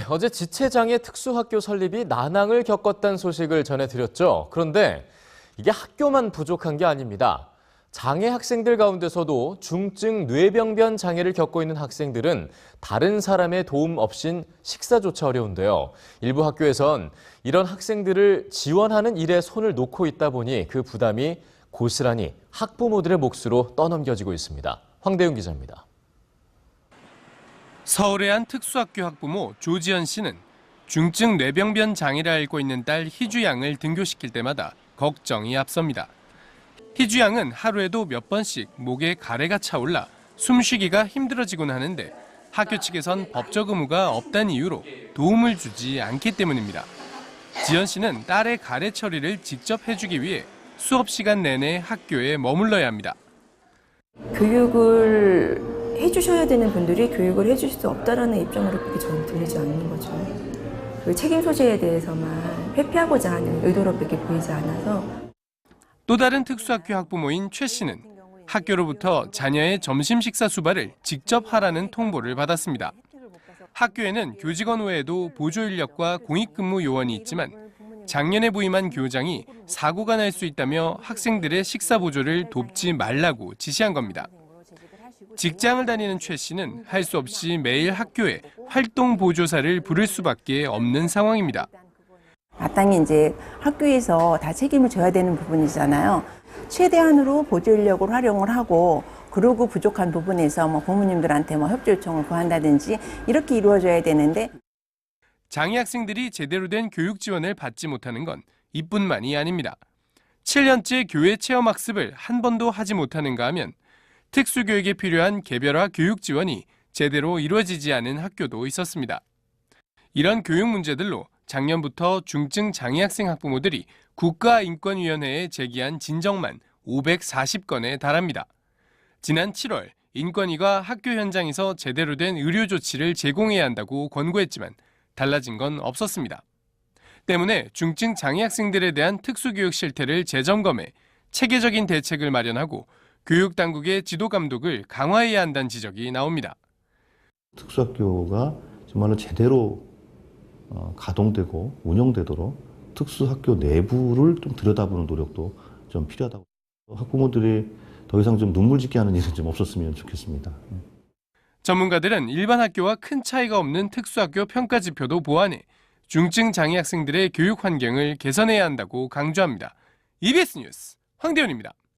어제 지체장애 특수학교 설립이 난항을 겪었다는 소식을 전해드렸죠. 그런데 이게 학교만 부족한 게 아닙니다. 장애 학생들 가운데서도 중증 뇌병변 장애를 겪고 있는 학생들은 다른 사람의 도움 없인 식사조차 어려운데요. 일부 학교에선 이런 학생들을 지원하는 일에 손을 놓고 있다 보니 그 부담이 고스란히 학부모들의 몫으로 떠넘겨지고 있습니다. 황대윤 기자입니다. 서울의 한 특수학교 학부모 조지연 씨는 중증 뇌병변 장애를 앓고 있는 딸 희주 양을 등교시킬 때마다 걱정이 앞섭니다. 희주 양은 하루에도 몇 번씩 목에 가래가 차올라 숨쉬기가 힘들어지곤 하는데 학교 측에선 법적 의무가 없다는 이유로 도움을 주지 않기 때문입니다. 지연 씨는 딸의 가래 처리를 직접 해주기 위해 수업 시간 내내 학교에 머물러야 합니다. 교육을 해주셔야 되는 분들이 교육을 해줄 수 없다라는 입장으로밖에 저는 들리지 않는 거죠. 그 책임 소재에 대해서만 회피하고자 하는 의도로밖에 보이지 않아서. 또 다른 특수학교 학부모인 최 씨는 학교로부터 자녀의 점심 식사 수발을 직접 하라는 통보를 받았습니다. 학교에는 교직원 외에도 보조 인력과 공익근무 요원이 있지만 작년에 부임한 교장이 사고가 날 수 있다며 학생들의 식사 보조를 돕지 말라고 지시한 겁니다. 직장을 다니는 최 씨는 할 수 없이 매일 학교에 활동 보조사를 부를 수밖에 없는 상황입니다. 마땅히 이제 학교에서 다 책임을 져야 되는 부분이잖아요. 최대한으로 보조 인력을 활용을 하고 그러고 부족한 부분에서 부모님들한테 협조 요청을 구한다든지 이렇게 이루어져야 되는데 장애 학생들이 제대로 된 교육 지원을 받지 못하는 건 이뿐만이 아닙니다. 7년째 교회 체험 학습을 한 번도 하지 못하는가 하면 특수교육에 필요한 개별화 교육 지원이 제대로 이루어지지 않은 학교도 있었습니다. 이런 교육 문제들로 작년부터 중증 장애 학생 학부모들이 국가인권위원회에 제기한 진정만 540건에 달합니다. 지난 7월 인권위가 학교 현장에서 제대로 된 의료 조치를 제공해야 한다고 권고했지만 달라진 건 없었습니다. 때문에 중증 장애 학생들에 대한 특수교육 실태를 재점검해 체계적인 대책을 마련하고 교육당국의 지도 감독을 강화해야 한다는 지적이 나옵니다. 특수학교가 정말로 제대로 가동되고 운영되도록 특수학교 내부를 좀 들여다보는 노력도 좀 필요하다고. 학부모들이 더 이상 좀 눈물 짓게 하는 일은 좀 없었으면 좋겠습니다. 전문가들은 일반 학교와 큰 차이가 없는 특수학교 평가 지표도 보완해 중증 장애 학생들의 교육 환경을 개선해야 한다고 강조합니다. EBS 뉴스 황대윤입니다.